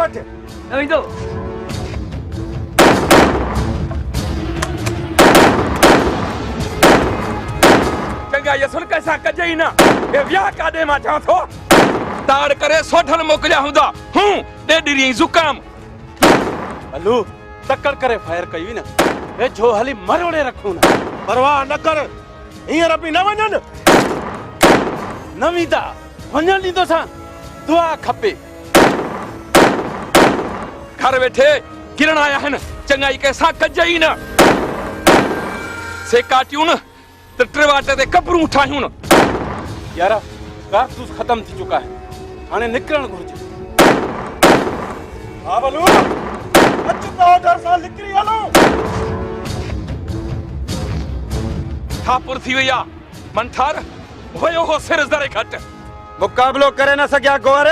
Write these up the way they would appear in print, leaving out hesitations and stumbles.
वठ न वेंदो चंगा ये सुन कैसा कजई ना ये व्याह काडे मा जा थो ताड़ करे सोठन मोकलिया हुंदा हूं डेडरी जुकाम हलू टक्कर करे फायर कई न ए जो हली मरोड़े रखू न परवाह न कर हियर बि न वञन नवीदा वञन दी तो सा दुआ खपे घर वेठे किरण आया हन चंगाई कैसा कजई न से काटियूं न तो ट्रेवाटे ते कपरू उठायूं न यारा कारतूस खत्म थी चुका है हाने निकरण घुर्जे हां बलू अचुका डर सा निकरी हलो ठापुर थी वया मंठार होयो हो सिर जरे घट मुकाबलो करे न सकिया गोर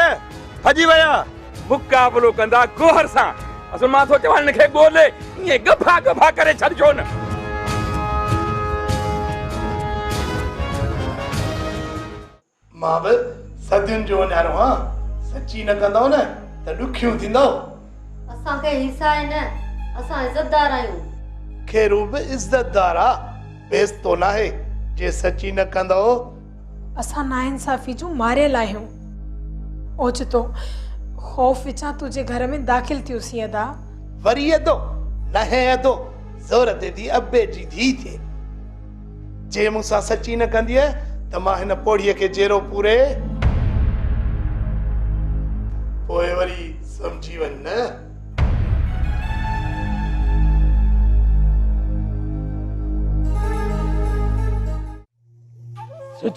फजी वया मुकाबलो कंदा गोहर सा असु माथो चवान के गोले ये गफा गफा करे छड़जो न मां बि सदियुनि जो न्यारो हां सच्ची न कंदो न त ॾुखियूं थींदो असांखे हिस्सा आहे न असां इज़तदार आहियूं खेरू बि इज़तदार आ बेइज़तो नाहे जे सच्ची न कंदो असां नाइंसाफ़ी जूं मारियल आहियूं ओचितो ख़ौफ़ विचां तुंहिंजे घर में दाख़िल थियूंसीं अदा वरी अदो नहे अदो ज़रूरत थी अबे जी धी थिए जे मूंसां सच्ची न कंदीअ त मां हिन पोड़ीअ खे जेरो पूरे पोइ वरी समझी वञ न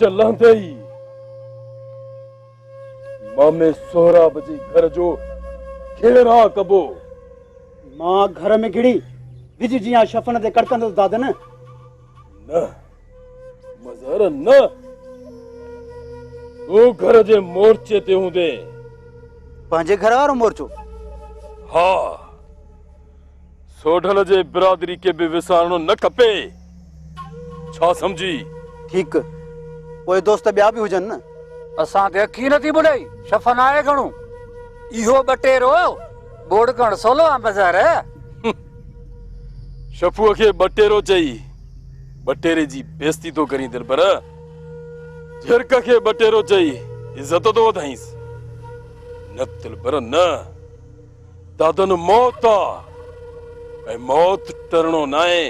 चलंदे ही मामे सोहराब जी घर जो खेरा कबो मां घर में गिड़ी विज जिया शफन ते कड़कंदो दादन न मज़र न तू घर जे मोर्चे ते हूंदे पंहिंजे घर वारो मोर्चो हा सोढल जे बिरादरी के भी विसारणो न खपे छा समझी ठीक पोइ दोस्त ॿिया बि हुजनि न असांखे अखी नथी ॿुधाई शफन आहे घणो इहो बटेरो बोड़ कण सोलो आ बाज़ार शफूअ खे बटेरो चई बटेरे जी बेइज्जती तो करी दिलबर झिरक खे बटेरो चई इज्जत तो वधाईस न दिलबर न दादन मौत आ ऐं मौत टरणो नाहे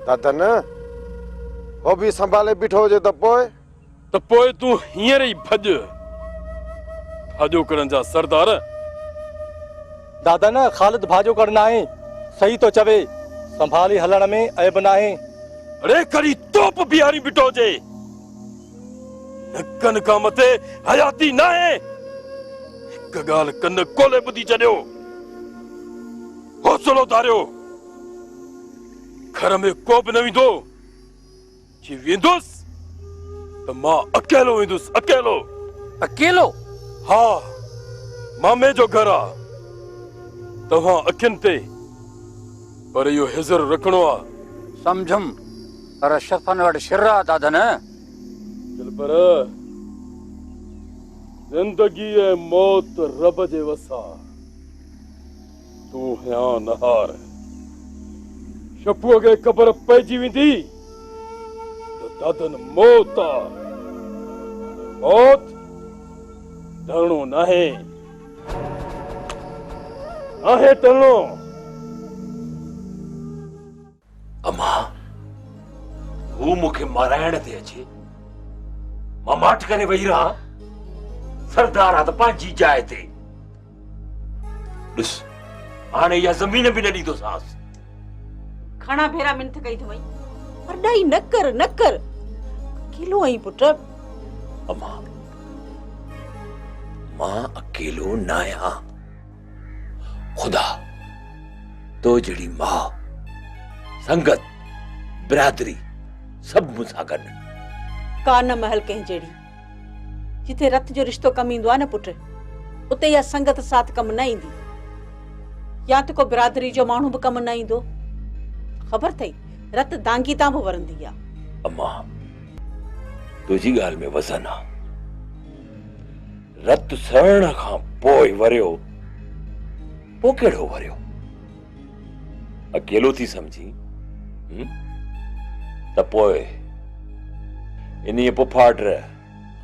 दादन हो भी संभाले बीठो हुजे त पोइ तू हींअर ई भॼ भाॼो करण जा सरदार दादा न ख़ालिद भाॼो करणु आहे सही तो चवे संभाली हलण में ऐब नाहे अरे करी तोप बिहारी बीठो हुजे नकन खां मथे हयाती नाहे हिक ॻाल्हि कन कोले ॿुधी छॾियो हौसलो धारियो घर में को बि न वेंदो जी वेंदुसि त मां अकेलो वेंदुसि अकेलो अकेलो हा मामे जो घर आ तव्हां अखियुनि ते पर इहो हिज़र रखणो आ समझम पर शफन वटि शिरा दादन दिलबर जिंदगी ऐं मौत रब जे वसा तू हियां न हार शफूअ खे ख़बर पइजी वेंदी त दादन मौत आ मौत डरणो नाहे नाहे डरणो अम्मा हू मूंखे माराइण ते अचे मां माठ करे वेही रहा सरदार आ त पंहिंजी जाइ ते ॾिस हाणे इहा ज़मीन बि न ॾींदोसांस घणा भेरा मिनत कई अथई पर ॾाई न कर अकेलो आई पुट अम्मा मां अकेलो न आहियां खुदा तो जहिड़ी मां संगत बिरादरी सब मूंसां गॾु कान महल कंहिं जहिड़ी जिथे रत जो रिश्तो कम ईंदो आहे न पुट उते इहा संगत साथ कम न ईंदी या त को बिरादरी जो माण्हू बि कम न ईंदो ख़बर अथई रत दांगी तां बि वरंदी आहे अम्मा तुझी ॻाल्हि में वज़न आहे रत सरण खां पोइ वरियो वो केड़ो वरियो अकेलो थी समझी त पोइ इन्हीअ पुफाट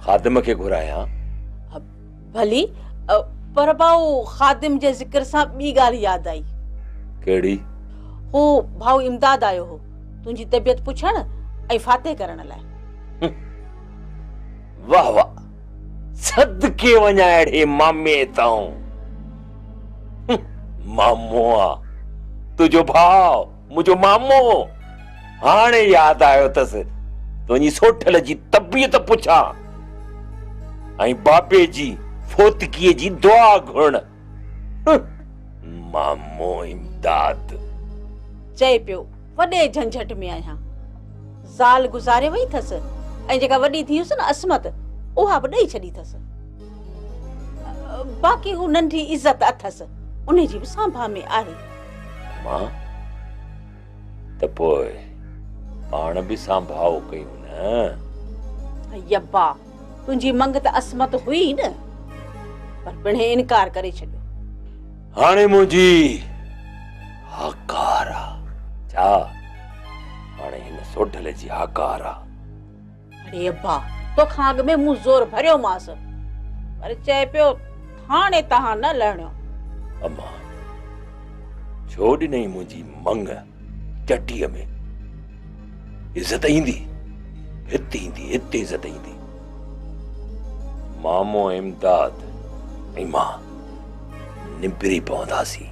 खादिम खे घुराया भली पर भाऊ खादिम जे जिक्र सां ॿी ॻाल्हि यादि आई। केड़ी? हो भाऊ इमदाद आयो हो तुंहिंजी तबियत पुछण ऐं फाते करण लाइ। वाह वाह सदके वञा अहिड़े मामे ताऊं। मामो आ तुंहिंजो भाउ मुंहिंजो मामो हाणे यादि आयो अथसि तुंहिंजी सोठल जी तबियत पुछां ऐं बाबे जी फोतकीअ जी दुआ घुरण। मामो इमदाद चए पियो वॾे झंझट में आहियां ज़ाल गुज़ारे वई अथसि ऐं जेका वॾी थी हुयसि न असमत उहा बि ॾेई छॾी अथसि। बाक़ी हू नंढी इज़त अथसि उन जी बि सांभा में आहे। मां त पोइ पाण बि सांभाओ कयूं न। यब्बा तुंहिंजी मंग त असमत हुई न पर पिणे इनकार करे छॾियो। हाणे मुंहिंजी हकार आ छा? हाणे हिन सोढल जी हकार आ। अरे अब्बा तोखां अॻु में मूं ज़ोर भरियो मांसि पर चए पियो हाणे तव्हां न लहणियो। अम्मा छो ॾिनई मुंहिंजी मंग चटीअ में? इज़त ईंदी हिते ईंदी हिते इज़त ईंदी। मामो इमदाद ऐं मां निबिरी पवंदासीं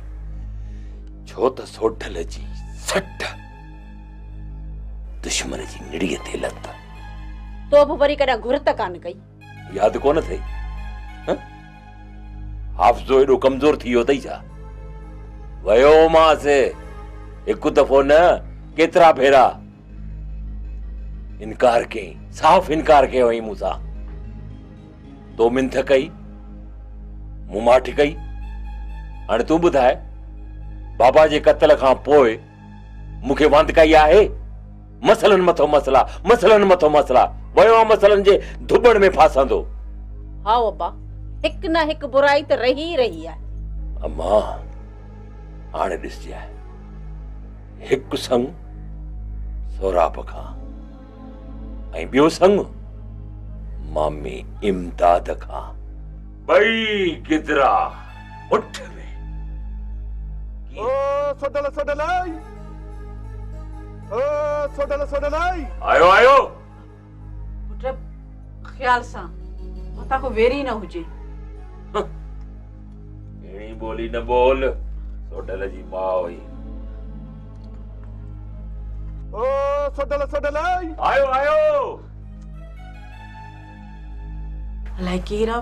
छो त सोढल जी सट दुश्मन जी निड़ीअ ते लत। तो बि वरी कॾहिं घुर त कान कई? यादि कोन अथई? हाफ़्ज़ो एॾो कमज़ोर थी वियो अथई छा? वयो मांसि हिकु दफ़ो न केतिरा भेरा इनकार कई साफ़ इनकार कयो हुई मूंसां। तो मिंथ कई मूं माठ कई। हाणे तूं ॿुधाए बाबा जे क़त्ल खां पोइ मूंखे वांद कई आहे? मसलनि मथो मसला मसलनि मथो मसला वयो आहे मसलनि जे धुबण में फासंदो। हा अब्बा हिकु न हिकु बुराई त रही रही आहे। अम्मा हाणे ॾिसजांइ हिकु संग सोराब खां ऐं ॿियो संग मामी इमदाद खां ॿई गिदरा मुठ में। ओ सोडल सोडल आई ओ सोडल सोडल आई आयो आयो पुट ख्याल सां मता को वेरी न हुजे। अहिड़ी बोली न बोल सोडल जी मां हुई। ओ सोडल सोडल आई आयो आयो अलाए केर आहे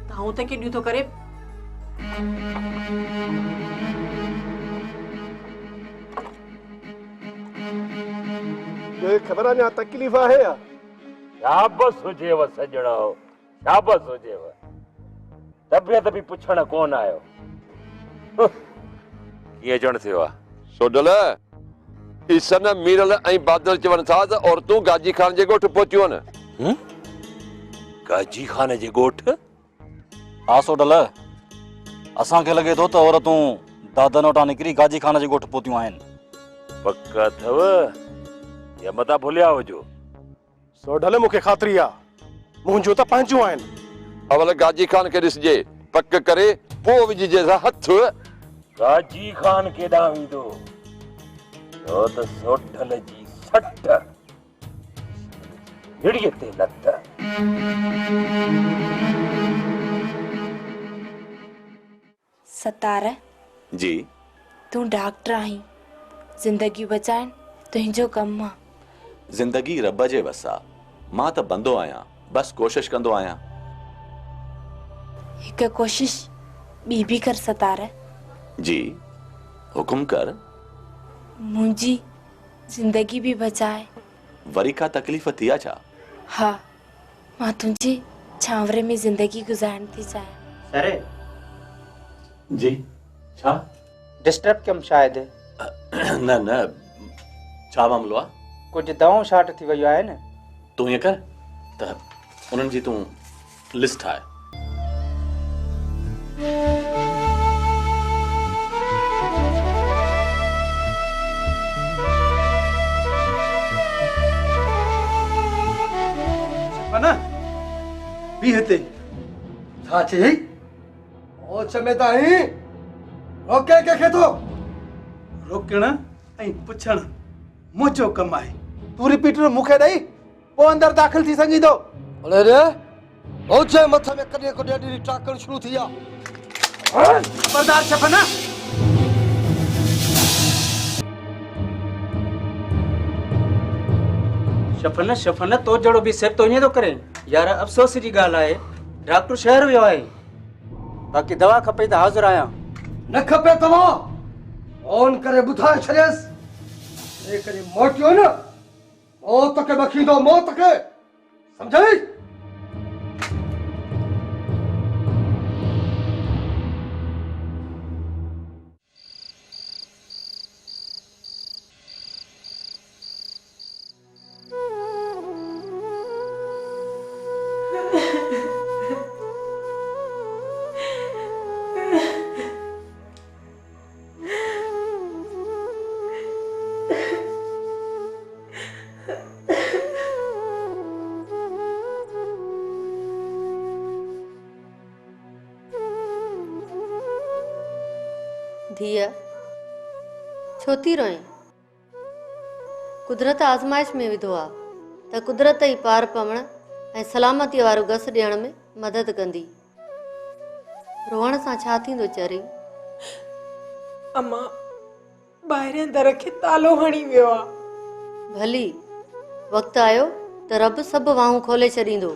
ताऊं त केॾियूं थो करे। ये खबर अञा तकलीफ़ आहे या? शाबस हुजेव सजणो शाबस हुजेव। तबियत बि पुछण कोन आयो। कीअं ॼण थियो आहे? सोडल ईसन मीरल ऐं बादल चवनि था त औरतूं गाजी खान जे ॻोठ पहुतियूं आहिनि। गाजी खान जे ॻोठ? हा सोडल असांखे लॻे थो त औरतूं दादन वटां निकिरी गाजी खान जे ॻोठ पहुतियूं आहिनि। पक अथव या मता भुलिया हुजो? सोडल मूंखे ख़ातिरी आहे मुंहिंजूं त पंहिंजूं आहिनि। अवल गाजी खान खे ॾिसजे पक करे पोइ विझजे हथ। गाजी खान केॾां वेंदो छो त सोढल जी सट निड़ीअ ते लत। सतार जी तू डॉक्टर आहीं जिंदगी बचाइण तुंहिंजो कमु आहे। जिंदगी रब जे वस आहे मां त बंदो आहियां बस कोशिश कंदो आहियां। हिकु कोशिश ॿी बि कर सतार। जी हुकुम कर। मुंहिंजी जिंदगी बि बचाए। वरी का तकलीफ़ थी आहे छा? हा मां तुंहिंजे छांवरे में जिंदगी गुज़ारण थी चाहियां। सर जी छा डिस्टर्ब कम शायद? न न छा मामलो आहे? कुछ दवाऊं शार्ट थी वयो आहे न। तूं ईअं कर त उन्हनि जी तूं लिस्ट ठाहे। ना भी हते था छे ओ चमेता ही रोके के खेतो रोकण ऐं पुछण मुंहिंजो कमु आहे तूं रिपीट मूंखे ॾेई पोइ अंदरि दाख़िल थी सघीं थो अरे रे ओचे मथे में कॾहिं कॾहिं ॾींहुं टाकण शुरू थी विया सरदार छपन शफ़न शफ़न तो जड़ो भी सेब तो ईअं थो करे यार अफ़सोस जी ॻाल्हि आहे डॉक्टर शहर वियो आहे बाक़ी दवा खपे त हाज़िर आहियां न खपे तव्हां फोन करे ॿुधाए छॾियसि जे कॾहिं मोटियो न मौत खे बखींदो मौत खे सम्झई धीअ छो थी रोई कुदरत आज़माइश में विधो आहे त कुदरत ई पार पवण ऐं सलामती वारो घस ॾियण में मदद कंदी रोअण सां छा थींदो चरी अम्मा ॿाहिरियां दर खे तालो हणी वियो आहे भली वक़्तु आयो त रब सभु वाहूं खोले छॾींदो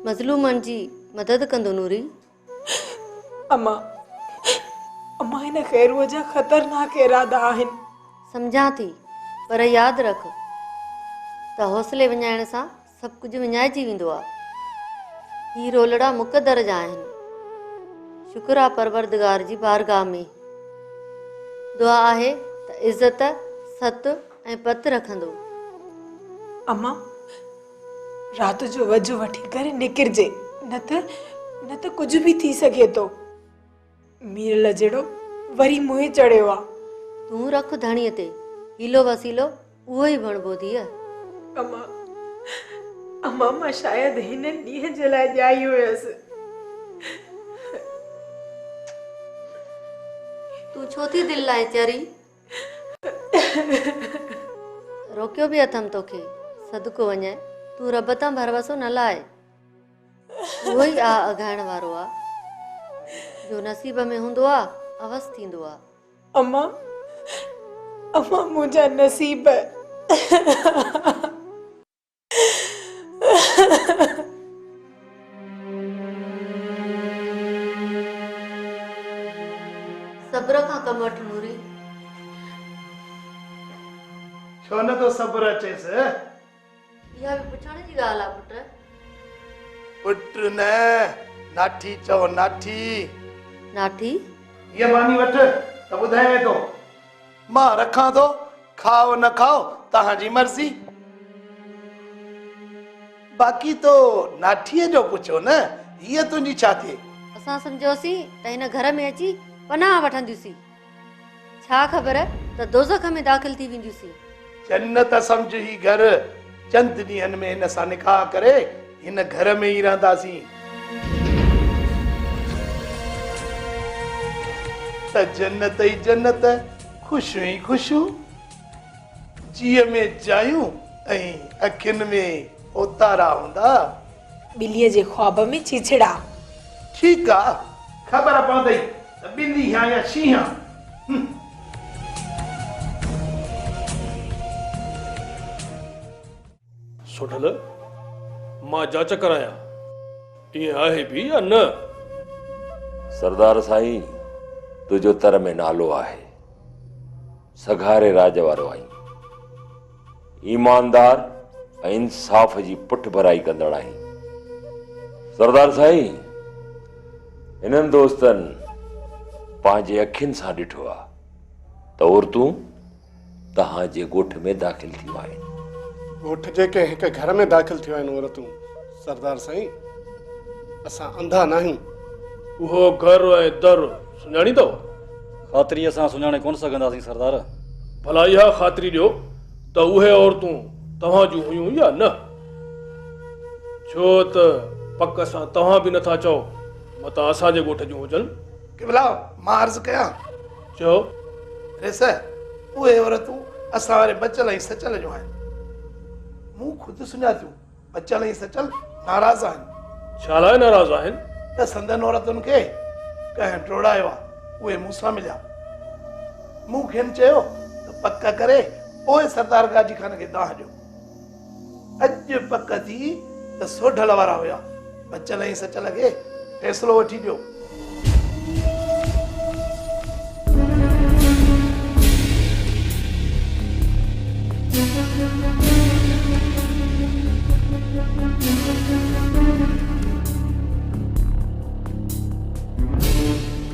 मज़लूमनि जी मदद कंदो नूरी अम्मा अम्मा हिन ख़ैरूअ जा ख़तरनाक इरादा आहिनि सम्झां थी पर यादि रख त हौसले विञाइण सां सभु कुझु विञाइजी वेंदो आहे ही रोलड़ा मुक़दर जा आहिनि शुक्र आहे परवरदिगार जी बारगाह में दुआ आहे त इज़त सत ऐं पत रखंदो अम्मा राति जो वज वठी करे निकिरजे न त कुझु बि थी सघे थो मीरल जहिड़ो वरी मुंहुं चढ़ियो आहे तूं रख धणीअ ते हीलो वसीलो उहो ई बणबो धीअ अम्मा अम्मा मां शायदि हिन ॾींहं जे लाइ ॼाई हुयसि तूं छो थी दिलि लाइ चरी रोकियो बि अथमि तोखे सदको वञे तूं रब तां भरवसो न लाए उहो ई आ अघाइण वारो आहे जो नसीब में हूंदो आहे अवस थींदो आहे अम्मा अम्मा मुंहिंजा नसीब सब्र खां कमु वठ नूरी छो न तो सब्र अचेसि इहा बि पुछण जी ॻाल्हि आहे पुट पुट न नाठी चओ नाठी नाठी ये मानी वठ त ॿुधाए थो मां रखां थो खाओ न खाओ तव्हांजी मर्ज़ी बाक़ी तो नाठीअ जो पुछो न हीअ तुंहिंजी छा थिए असां सम्झोसीं त हिन घर में अची पनाह वठंदियूंसीं छा ख़बर त दोज़ख में दाख़िल थी वेंदियूंसीं जन्नत सम्झ ही घर चंद ॾींहंनि में हिन सां निकाह करे हिन घर में ई रहंदासीं त जन्नत ई जन्नत ख़ुशियूं ई खुशियूं जीअ में जायूं ऐं अखियुनि में उतारा हूंदा ॿिलीअ जे ख्वाब में चिछड़ा ठीकु आहे ख़बर पवंदई त ॿिली या शींहं सोढल मां जांच करायां ईअं आहे बि या न सरदार साईं तुझो तर में नालो आहे सघारे राज वारो आहीं ईमानदार ऐं इंसाफ़ जी पुठ भराई कंदड़ आहीं सरदार साईं हिननि दोस्तनि पंहिंजे अखियुनि सां ॾिठो आहे त औरतूं तव्हांजे ॻोठ में दाख़िल थियूं आहिनि ॻोठ जेके हिकु घर में दाख़िल थियूं आहिनि औरतूं सरदार साईं असां अंधा न आहियूं उहो घर ऐं दर सुञाणी अथव? ख़ातिरीअ सां सुञाणे कोन सघंदासीं सरदार। भला इहा ख़ातिरी ॾियो त उहे औरतूं तव्हां जूं हुयूं या न? छो त पक सां तव्हां बि नथा चओ मता असांजे ॻोठ जूं हुजनि। किबला मां अर्ज़ु कयां? चओ। रेस उहे औरतूं असां वारे बचल ऐं सचल जूं आहिनि। मूं ख़ुदि सुञातियूं बचल ऐं सचल नाराज़ आहिनि। छा लाइ नाराज़ आहिनि? त संदन औरतुनि खे कंहिं टोड़ायो आहे, उहे मूंसां मिलिया। मूं खेनि चयो त पक करे पोइ सरदार गाजी खान खे दाह ॾियो। अॼु पक थी त सोढल वारा हुया। बचल ऐं सचल खे फ़ैसिलो वठी ॾियो।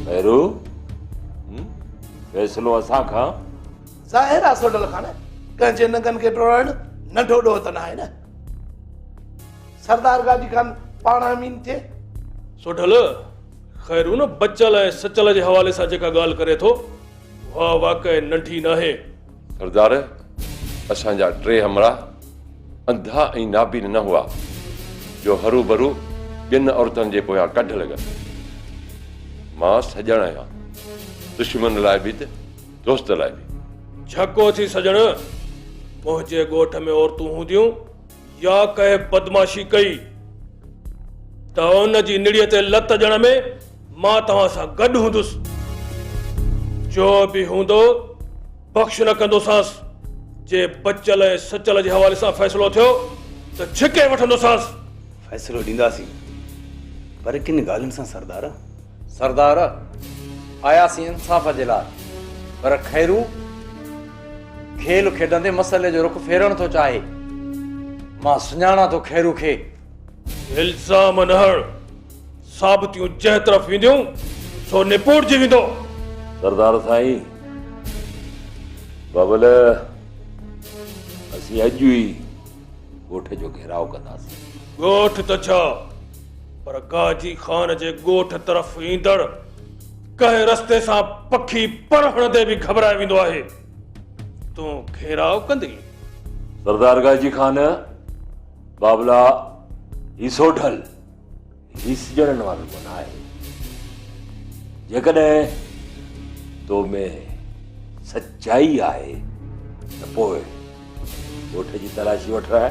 खैरू फैसलो असां खां? ज़ाहिर आहे सोढल खान कंहिंजे नंगनि खे टोड़ाइण नंढो ॾोह त न आहे न। सरदार गाजी खान पाण अमीन थिए। सोढल खैरू न बचल ऐं सचल जे हवाले सां जेका ॻाल्हि करे थो उहा वाक़ई नंढी न आहे। सरदार असांजा 3 हमला अंधा ऐं नाबीन न हुआ जो हरू भरू ॿियनि औरतुनि जे पोयां कढ लॻनि। मां सॼण आहियां, दुश्मन लाइ बि त दोस्त लाइ बि। झको थी सजण, मुंहिंजे ॻोठ में औरतूं हूंदियूं या कंहिं बदमाशी कई त उन जी निड़ीअ ते लत ॾियण में मां तव्हां सां गॾु हूंदुसि। जो बि हूंदो बख़्श न कंदोसांसि। जे बचल ऐं सचल जे हवाले सां फ़ैसिलो थियो त छिके वठंदोसांसि। फ़ैसिलो ॾींदासीं, पर किन ॻाल्हियुनि सां सरदार? सरदार आयासीं इंसाफ़ जे लाइ, पर खैरू खेल खेॾंदे मसइले जो रुख फेरण थो चाहे। मां सुञाणा थो खैरू खे। इल्ज़ाम न हण, साबितियूं जंहिं तरफ़ वेंदियूं सो निपुड़जी वेंदो। सरदार साईं बाबल असीं अॼु ई ॻोठ जो घेराव कंदासीं। ॻोठ त छा, पर गाजी खान जे ॻोठ तरफ़ ईंदड़ कंहिं रस्ते सां पखी पर हणंदे बि घबराए वेंदो आहे। तूं घेराव कंदी? सरदार गाजी खान बाबला ही सोढल ही सिजणनि वारो कोन आहे। जेकॾहिं तो में सच्चाई आहे त पोइ ॻोठ जी तलाशी वठाए।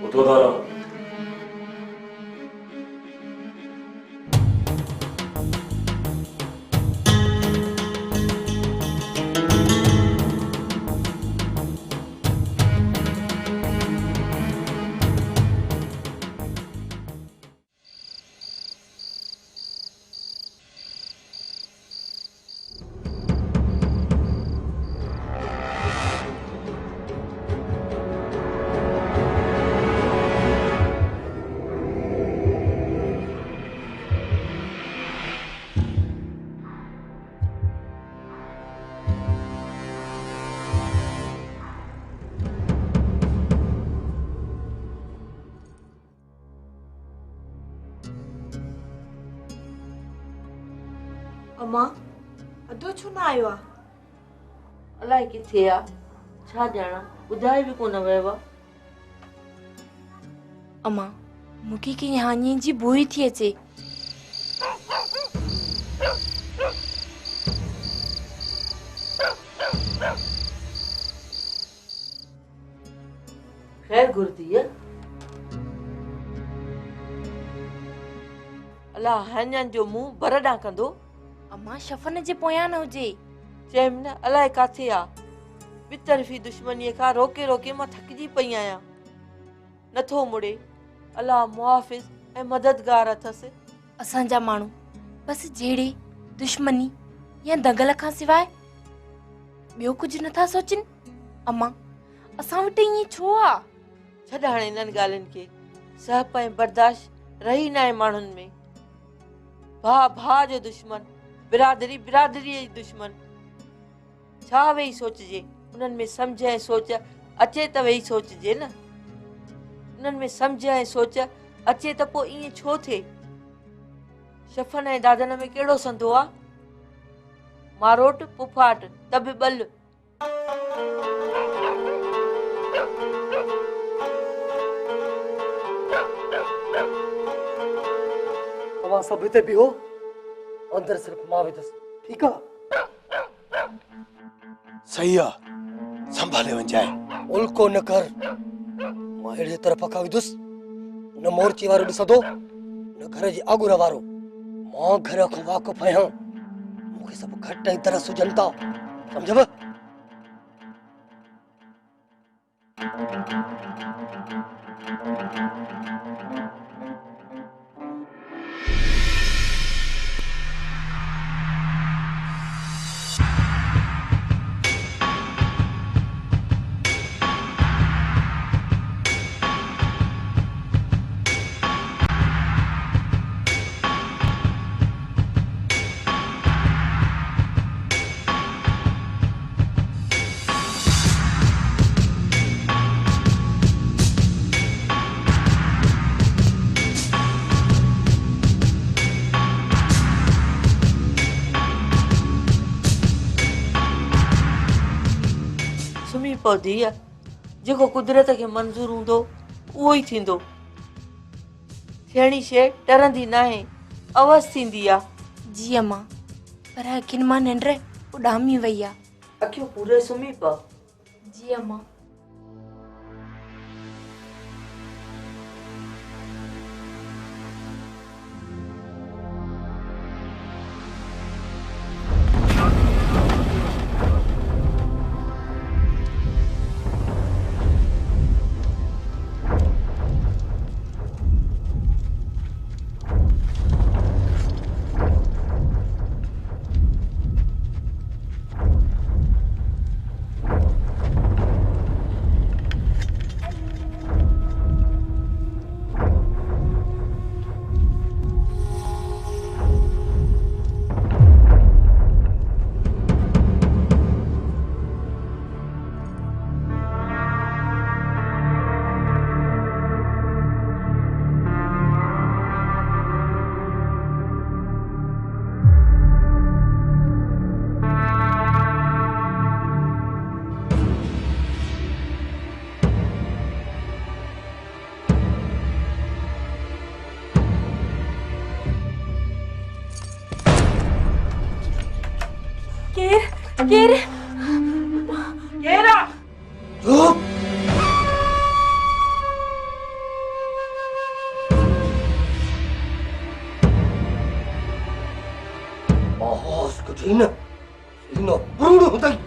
उथो था रहो। अम्मा अदो छो न आयो आहे? अलाए किथे आहे, छा ॼाणा, ॿुधाए बि कोन वियो आहे। अम्मा मूंखे कंहिं हाञे जी बोई थी अचे। खैर गुरदी अलाह हाञनि जो मुंहुं बरॾा कंदो। अम्मा शफ़न जे पोयां न हुजे। चयमि न अलाए काथे आहे। बितरफ़ी दुश्मनीअ खां रोके रोके मां थकिजी पई आहियां। नथो मुड़े। अलाह मुहाफ़िज़ ऐं मददगार अथसि। असांजा माण्हू बसि जहिड़े दुश्मनी या दंगल खां सवाइ ॿियो कुझु नथा सोचनि। अम्मा असां वटि ईअं छो आहे? छॾ हाणे इन्हनि ॻाल्हियुनि खे। सहप ऐं बर्दाश्त रही न आहे माण्हुनि में। भाउ भाउ जो दुश्मन, बिरादरी बिरादरीअ जी दुश्मन। छा वेही सोचिजे? उन्हनि में सम्झ ऐं सोच अचे त वेही सोचजे न। उन्हनि में सम्झ ऐं सोच अचे त पोइ ईअं छो थिए? शफ़न ऐं दादन में कहिड़ो संदो आहे? मारोट पुफाट तब बल। तव्हां सभु हिते बीहो, अंदर सिर्फ़ मां वेंदुसि, ठीकु आहे? सही आहे, संभाले वञाए। उल्को न कर, मां अहिड़े तरफ़ खां वेंदुसि, न मोर्चे वारो ॾिसंदो न घर जी आगुर वारो। मां घर खां वाक़ुफ़ आहियां, मूंखे सभु घटि ऐं तरस हुजनि था, सम्झव? सुम्ही पवंदी आहे, जेको कुदरत खे मंज़ूर हूंदो उहो ई थींदो। थियणी शइ टरंदी न आहे, अवस थींदी आहे। जी अम्मा, पर अखियुनि मां निंड उॾामी वई आहे। अखियूं पूरे सुम्ही पव। जी अम्मा। केर केरा आवाज कठी न सीनो बुरुड़ होतई।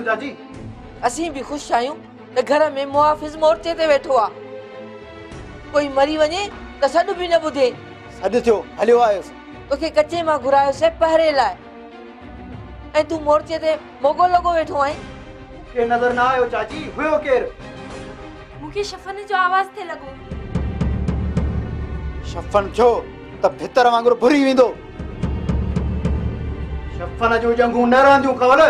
चाची असीं भी खुश आहियूं त घर में मुहाफ़िज़ मोर्चे ते वेठो आहे। कोई मरी वञे त सॾ बि न ॿुधे। सॾ थियो हलियो आयुसि। तोखे कचे मां घुरायोसीं पहरे लाइ ऐं तूं मोर्चे ते मोगो लॻो वेठो आहीं। के नज़र न आयो चाची, हुयो केरु? मूंखे शफ़न जो आवाज़ थे लॻो। शफ़न थियो त भितर वांगुरु भुरी वेंदो। शफ़न जो जंगूं न रहंदियूं कवल।